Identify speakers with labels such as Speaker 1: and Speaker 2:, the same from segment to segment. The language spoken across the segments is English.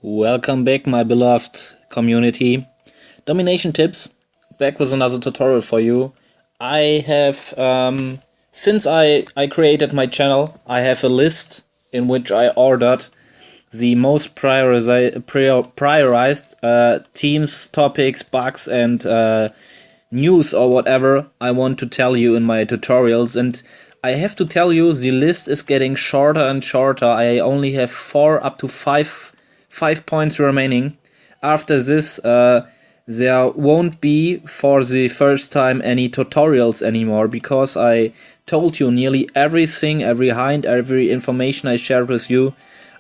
Speaker 1: Welcome back, my beloved community. Domination tips, back with another tutorial for you. I have, since I created my channel, I have a list in which I ordered the most prioritized themes, topics, bugs, and news or whatever I want to tell you in my tutorials. And I have to tell you, the list is getting shorter and shorter. I only have 4 up to 5 points remaining. After this, there won't be for the first time any tutorials anymore, because I told you nearly everything, every hint, every information I shared with you,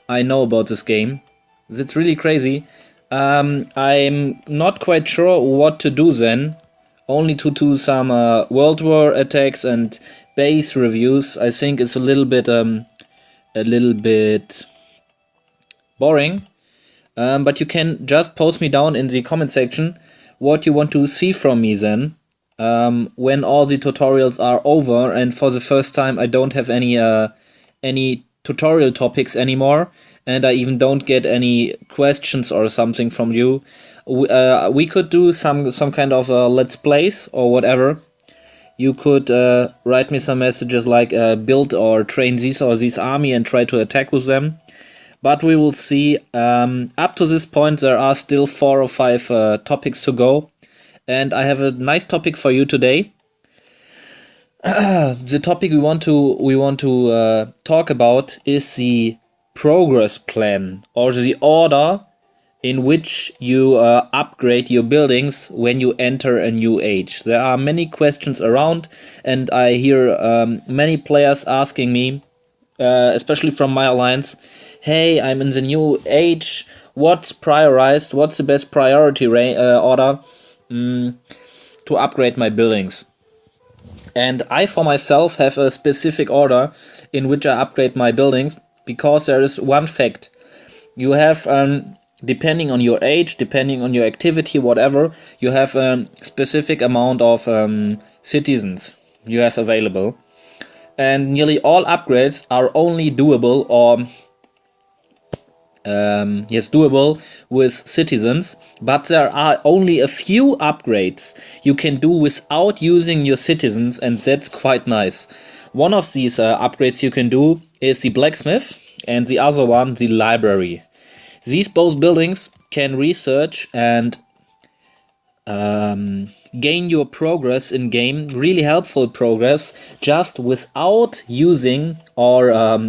Speaker 1: I know about this game. It's really crazy. I'm not quite sure what to do then. Only to do some World War attacks and base reviews. I think it's a little bit boring. But you can just post me down in the comment section what you want to see from me then, when all the tutorials are over and for the first time I don't have any tutorial topics anymore, and I even don't get any questions or something from you. We could do some kind of let's plays or whatever. You could write me some messages like build or train this or this army and try to attack with them. But we will see. Up to this point there are still 4 or 5 topics to go, and I have a nice topic for you today. The topic we want to talk about is the progress plan, or the order in which you upgrade your buildings when you enter a new age. There are many questions around, and I hear many players asking me, especially from my alliance, hey, I'm in the new age, what's prioritized, what's the best priority order to upgrade my buildings? And I for myself have a specific order in which I upgrade my buildings, because there is one fact. You have, depending on your age, depending on your activity, whatever, you have a specific amount of citizens you have available. And nearly all upgrades are only doable doable with citizens, but there are only a few upgrades you can do without using your citizens, and that's quite nice. One of these upgrades you can do is the blacksmith, and the other one the library. These both buildings can research and gain your progress in game, really helpful progress, just without using or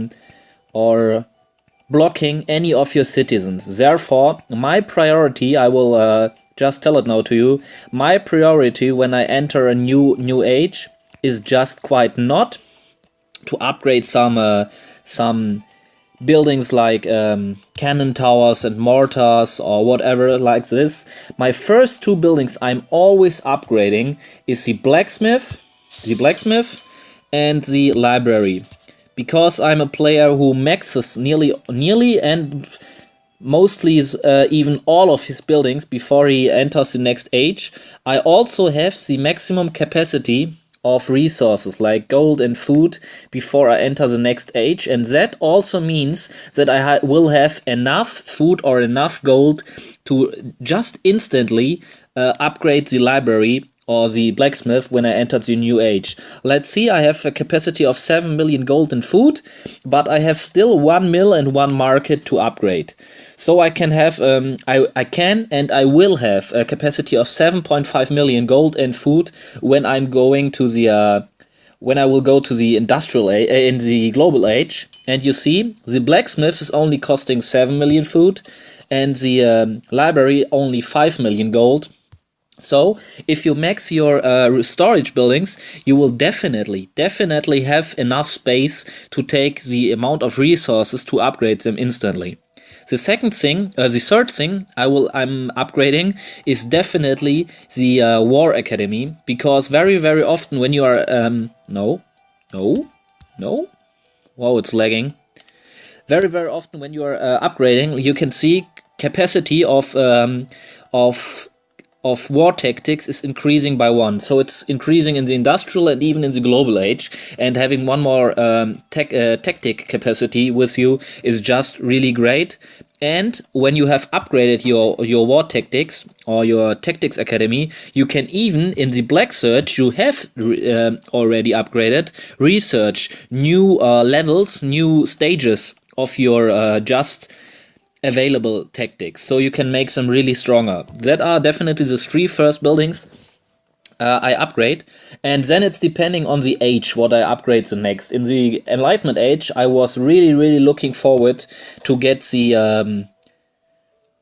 Speaker 1: blocking any of your citizens. Therefore, my priority, I will just tell it now to you, my priority when I enter a new age is just quite not to upgrade some buildings like cannon towers and mortars or whatever like this. My first 2 buildings I'm always upgrading is the blacksmith and the library, because I'm a player who maxes nearly and mostly even all of his buildings before he enters the next age. I also have the maximum capacity of resources like gold and food before I enter the next age, and that also means that I will have enough food or enough gold to just instantly upgrade the library or the blacksmith when I enter the new age. Let's see, I have a capacity of 7 million gold and food, but I have still 1 mill and 1 market to upgrade. So I can have, I can and I will have a capacity of 7.5 million gold and food when I'm going to the, when I will go to the industrial age, in the global age. And you see, the blacksmith is only costing 7 million food, and the library only 5 million gold. So, if you max your storage buildings, you will definitely have enough space to take the amount of resources to upgrade them instantly. The third thing I'm upgrading is definitely the War Academy, because very often when you are wow, it's lagging. Very often when you are upgrading, you can see capacity of war tactics is increasing by 1. So it's increasing in the industrial and even in the global age, and having 1 more tactic capacity with you is just really great. And when you have upgraded your war tactics or your tactics academy, you can even, in the black search you have already upgraded, research new levels, new stages of your just available tactics. So you can make them really stronger. That are definitely the 3 first buildings I upgrade, and then it's depending on the age what I upgrade the next. In the Enlightenment age, I was really looking forward to get the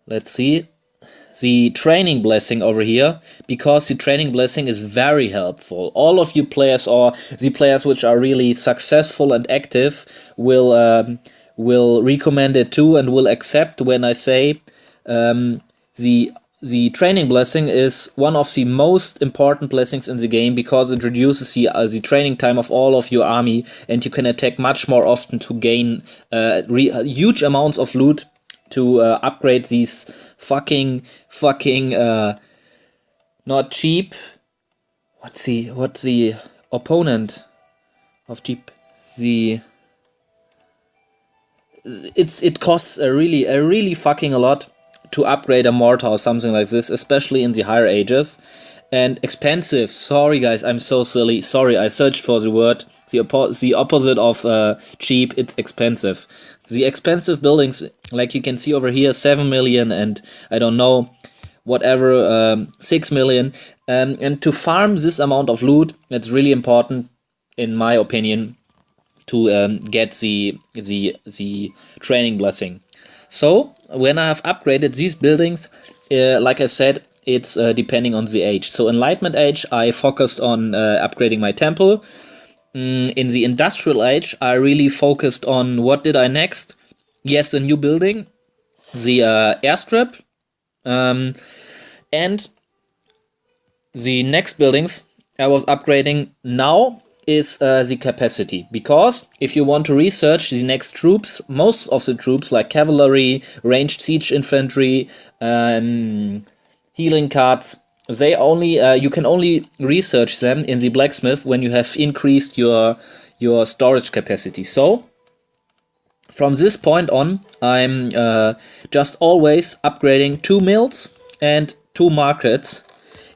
Speaker 1: let's see, the training blessing over here, because the training blessing is very helpful. All of you players, or the players which are really successful and active, will recommend it too and will accept when I say the training blessing is one of the most important blessings in the game, because it reduces the training time of all of your army, and you can attack much more often to gain huge amounts of loot to upgrade these fucking not cheap. What's the opponent of cheap? It costs a really fucking a lot to upgrade a mortar or something like this, especially in the higher ages. And expensive. Sorry guys, I'm so silly. Sorry, I searched for the word. The opposite of cheap, it's expensive. The expensive buildings, like you can see over here, 7 million and I don't know, whatever, 6 million. And to farm this amount of loot, it's really important, in my opinion, to get the training blessing. So when I have upgraded these buildings, like I said, it's depending on the age. So Enlightenment age, I focused on upgrading my temple. In the Industrial age, I really focused on what did I next? Yes, a new building, the airstrip, and the next buildings I was upgrading now is the capacity, because if you want to research the next troops, most of the troops like cavalry, ranged siege infantry, healing cards, they only you can only research them in the blacksmith when you have increased your storage capacity. So from this point on, I'm just always upgrading 2 mills and 2 markets.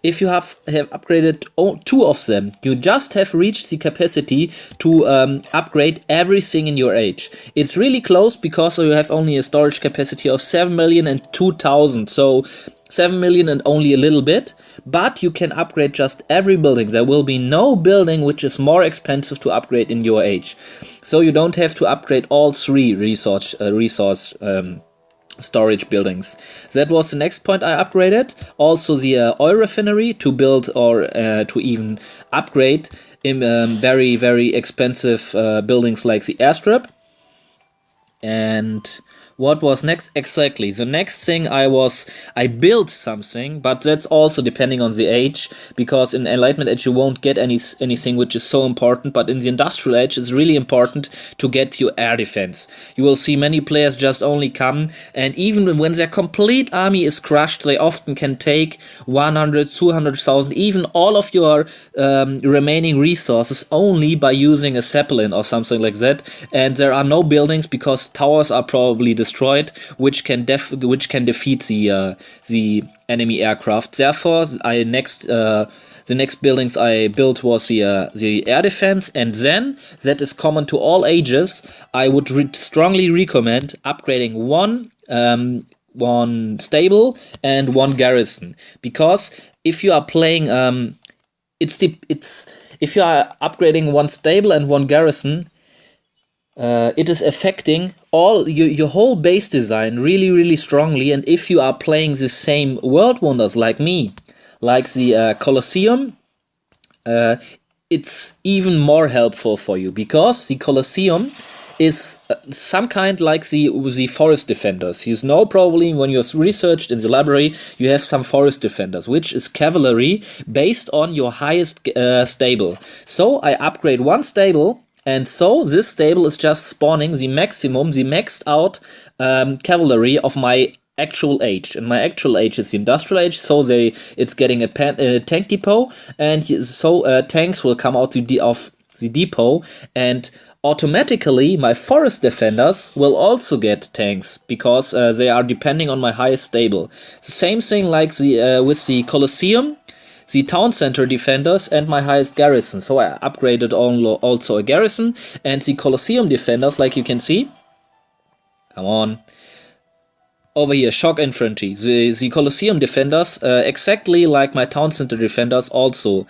Speaker 1: If you have upgraded 2 of them, you just have reached the capacity to upgrade everything in your age. It's really close, because you have only a storage capacity of 7,002,000, so 7 million and only a little bit, but you can upgrade just every building. There will be no building which is more expensive to upgrade in your age. So you don't have to upgrade all 3 resource storage buildings. That was the next point I upgraded. Also the oil refinery to build or to even upgrade in very expensive buildings like the airstrip. And what was next? Exactly. The next thing I built something, but that's also depending on the age, because in Enlightenment age you won't get anything which is so important, but in the Industrial age it's really important to get your air defense. You will see many players just only come, and even when their complete army is crushed, they often can take 100, 200,000, even all of your remaining resources only by using a Zeppelin or something like that. And there are no buildings, because towers are probably destroyed, which can defeat the enemy aircraft. Therefore, the next buildings I built was the air defense, and then that is common to all ages. I would strongly recommend upgrading one stable and 1 garrison, because if you are playing if you are upgrading 1 stable and 1 garrison, it is affecting all your whole base design really strongly. And if you are playing the same world wonders like me, like the Colosseum, it's even more helpful for you, because the Colosseum is some kind like the forest defenders. You know, probably when you've researched in the library, you have some forest defenders, which is cavalry based on your highest stable. So I upgrade 1 stable, and so this stable is just spawning the maxed out cavalry of my actual age. And my actual age is the Industrial age, so it's getting a tank depot, and so tanks will come out of the depot, and automatically my forest defenders will also get tanks because they are depending on my highest stable. The same thing like the with the Colosseum, the town center defenders, and my highest garrison. So I upgraded also a garrison, and the Colosseum defenders, like you can see. Come on. Over here, shock infantry. The Colosseum defenders, exactly like my town center defenders, also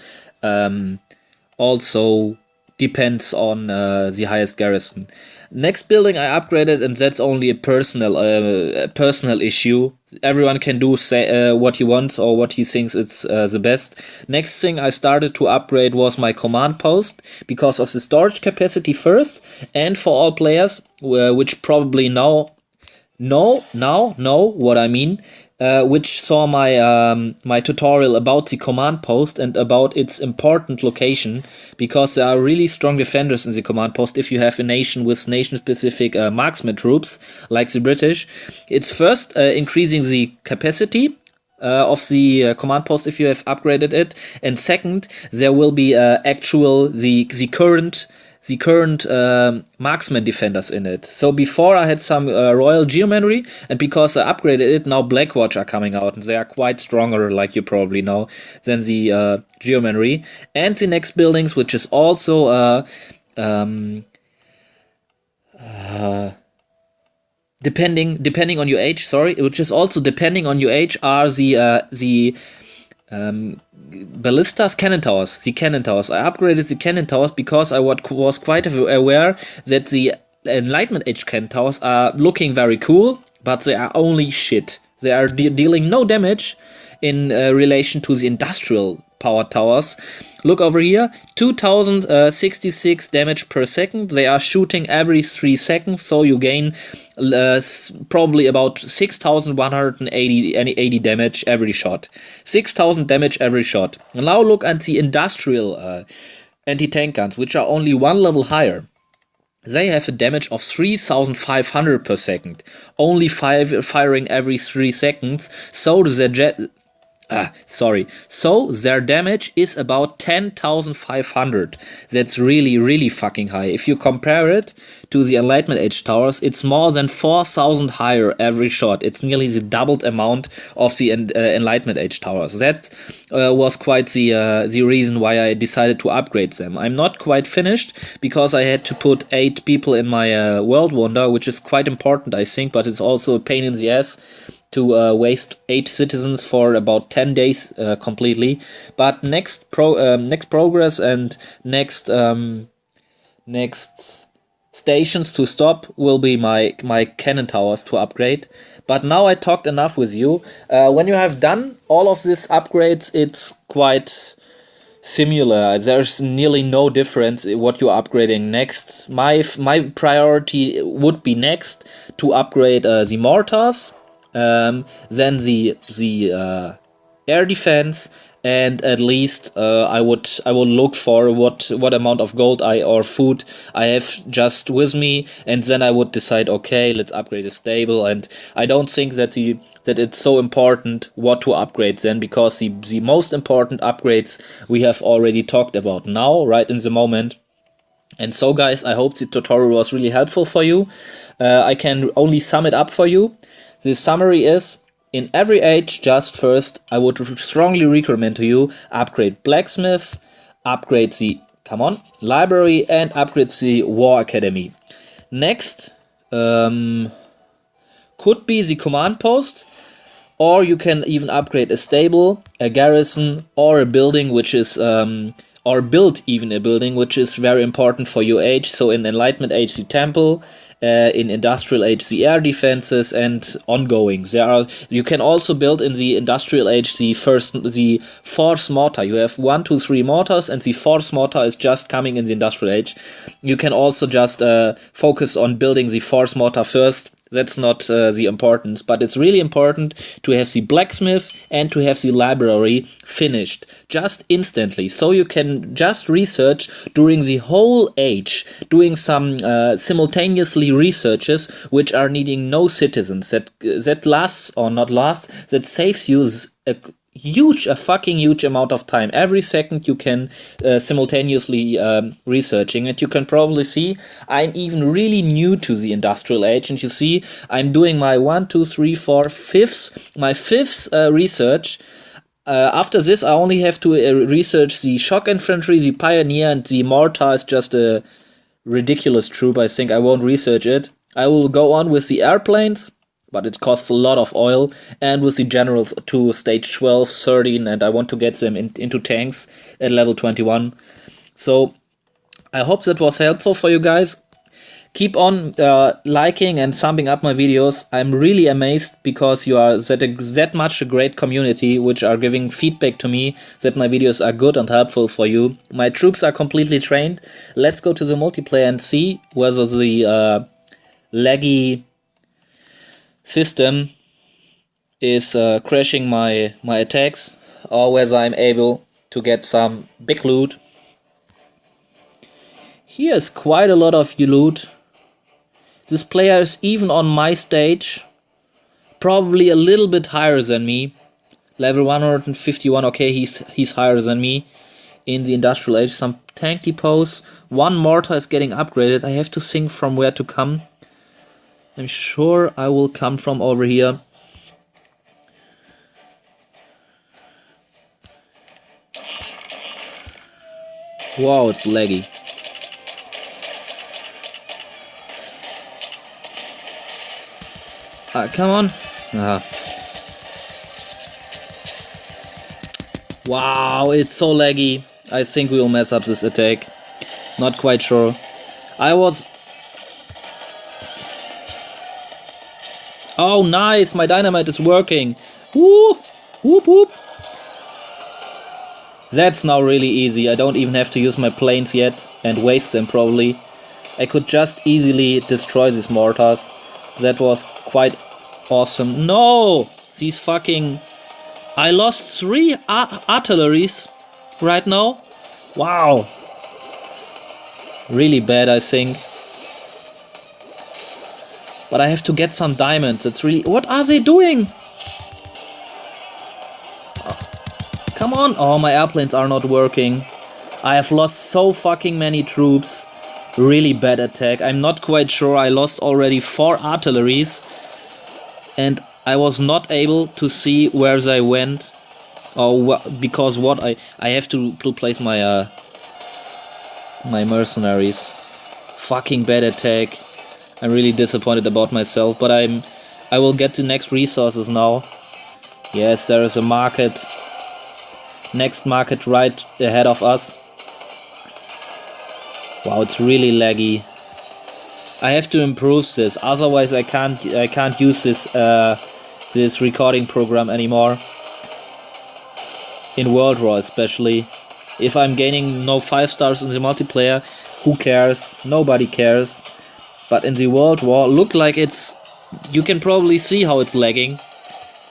Speaker 1: depends on the highest garrison. Next building I upgraded, and that's only a personal issue. Everyone can do what he wants or what he thinks is the best. Next thing I started to upgrade was my command post because of the storage capacity first, and for all players, which probably know what I mean, which saw my my tutorial about the command post and about its important location, because there are really strong defenders in the command post. If you have a nation with nation-specific marksman troops like the British, it's first increasing the capacity of the command post if you have upgraded it, and second, there will be the current marksman defenders in it. So before I had some royal geomanry, and because I upgraded it, now Blackwatch are coming out, and they are quite stronger, like you probably know, than the geomanry. And the next buildings, which is also depending on your age, which is also depending on your age, are the Ballestas cannon towers. The cannon towers. I upgraded the cannon towers because I was quite aware that the Enlightenment Age cannon towers are looking very cool, but they are only shit. They are dealing no damage in relation to the industrial power towers. Look over here, 2066 damage per second. They are shooting every 3 seconds, so you gain probably about 6180 damage every shot. 6000 damage every shot. And now look at the industrial anti-tank guns, which are only one level higher. They have a damage of 3500 per second, only firing every 3 seconds, so so their damage is about 10,500. That's really fucking high. If you compare it to the Enlightenment Age towers, it's more than 4,000 higher every shot. It's nearly the doubled amount of the Enlightenment Age towers. That was quite the reason why I decided to upgrade them. I'm not quite finished because I had to put 8 people in my World Wonder, which is quite important, I think, but it's also a pain in the ass to waste 8 citizens for about 10 days completely. But next progress and next stations to stop will be my cannon towers to upgrade. But now I talked enough with you. When you have done all of these upgrades, it's quite similar. There's nearly no difference in what you're upgrading next. My priority would be next to upgrade the mortars, then the air defense, and at least I would look for what amount of gold or food I have just with me, and then I would decide, okay, let's upgrade the stable. And I don't think that it's so important what to upgrade then, because the most important upgrades we have already talked about now, right in the moment. And so guys, I hope the tutorial was really helpful for you. I can only sum it up for you. The summary is, in every age, just first, I would strongly recommend to you, upgrade Blacksmith, upgrade the, library, and upgrade the War Academy. Next, could be the command post, or you can even upgrade a stable, a garrison, or a building, which is, or build even a building, which is very important for your age. So in Enlightenment Age, the temple, in Industrial Age, the air defenses, and ongoing. You can also build in the Industrial Age the fourth mortar. You have 1, 2, 3 mortars, and the fourth mortar is just coming in the Industrial Age. You can also just focus on building the fourth mortar first. That's not the importance, but it's really important to have the blacksmith and to have the library finished just instantly, so you can just research during the whole age, doing some simultaneously researches which are needing no citizens. That lasts or not lasts, that saves you a a fucking huge amount of time. Every second you can simultaneously researching, and you can probably see I'm even really new to the industrial age, and you see I'm doing my my fifth research. After this, I only have to research the shock infantry, the pioneer, and the mortar is just a ridiculous troop. I think I won't research it. I will go on with the airplanes, but it costs a lot of oil, and with the generals to stage 12, 13, and I want to get them into tanks at level 21. So I hope that was helpful for you guys. Keep on liking and summing up my videos. I'm really amazed because you are that much a great community which are giving feedback to me that my videos are good and helpful for you. My troops are completely trained. Let's go to the multiplayer and see whether the laggy system is crashing my attacks, or whether I'm able to get some big loot. Here's quite a lot of loot. This player is even on my stage, probably a little bit higher than me. Level 151, okay, he's higher than me. In the industrial age, some tank depots. One mortar is getting upgraded. I have to think from where to come. I'm sure I will come from over here. Wow, it's laggy. Come on. Wow, it's so laggy. I think we will mess up this attack. Not quite sure. Oh, nice! My dynamite is working. Woo! Whoop whoop! That's now really easy. I don't even have to use my planes yet and waste them probably. I could just easily destroy these mortars. That was quite awesome. No! These fucking... I lost 3 artilleries right now. Wow. Really bad, I think. But I have to get some diamonds. It's really... What are they doing? Come on. Oh, my airplanes are not working. I have lost so fucking many troops. Really bad attack. I'm not quite sure. I lost already 4 artilleries. And I was not able to see where they went. Or because what I have to place my my mercenaries. Fucking bad attack. I'm really disappointed about myself, but I will get the next resources now. Yes, there is a market. Next market right ahead of us. Wow, it's really laggy. I have to improve this, otherwise I can't use this recording program anymore. In World War especially. If I'm gaining no 5 stars in the multiplayer, who cares? Nobody cares. But in the World War, look like it's... You can probably see how it's lagging.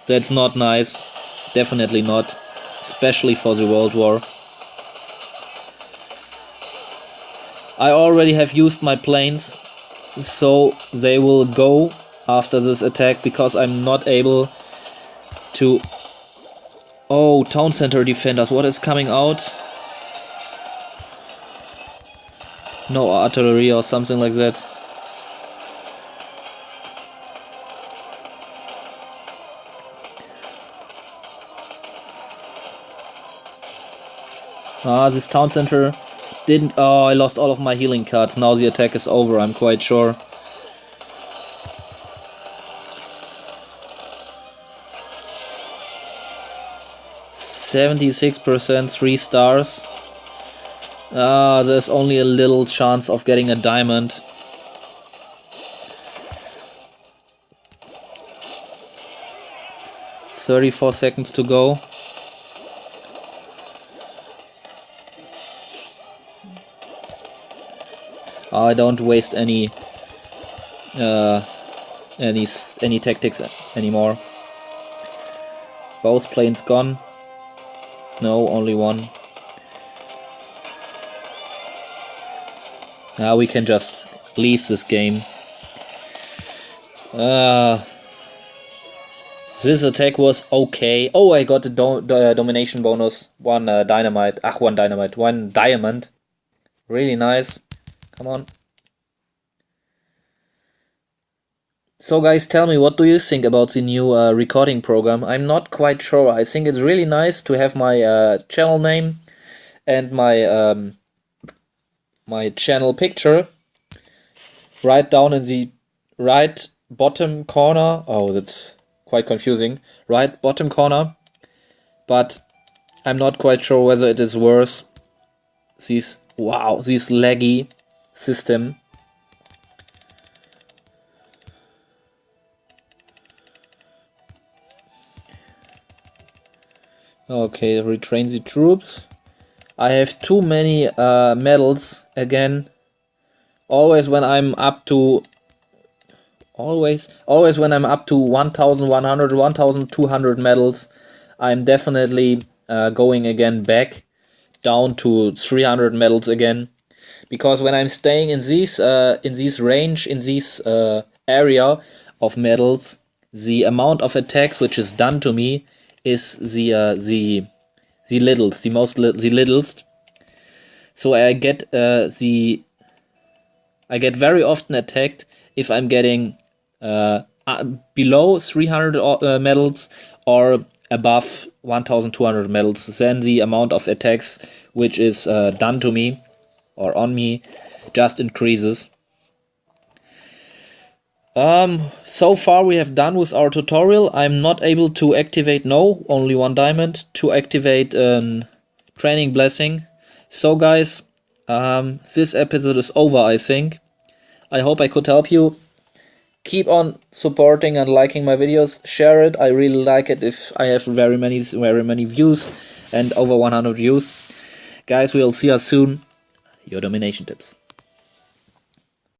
Speaker 1: That's not nice. Definitely not. Especially for the World War. I already have used my planes, so they will go after this attack because I'm not able to... Oh, town center defenders, what is coming out? No artillery or something like that. This town center didn't... Oh, I lost all of my healing cards. Now the attack is over, I'm quite sure. %, 3 stars. There's only a little chance of getting a diamond. $34 seconds to go. I don't waste any tactics anymore. Both planes gone. No, only one. Now we can just leave this game. This attack was okay. Oh, I got the domination bonus. One dynamite. Ach, one dynamite. One diamond. Really nice. Come on. So guys, tell me, what do you think about the new recording program? I'm not quite sure. I think it's really nice to have my channel name and my my channel picture right down in the right bottom corner. Oh, that's quite confusing. Right bottom corner. But I'm not quite sure whether it is worth this laggy system. Okay, retrain the troops. I have too many medals again. Always when I'm up to always when I'm up to 1100, 1200 medals, I'm definitely going again back down to 300 medals again, because when I'm staying in this range, in this area of medals, the amount of attacks which is done to me is the littlest. So I get I get very often attacked if I'm getting below 300 medals or above 1200 medals. Then the amount of attacks which is done to me or on me just increases. So far we have done with our tutorial. I'm not able to activate, no, only one diamond, to activate training blessing. So guys, this episode is over, I think. I hope I could help you. Keep on supporting and liking my videos. Share it. I really like it if I have very many views and over 100 views. Guys, we'll see us soon. Your domination tips.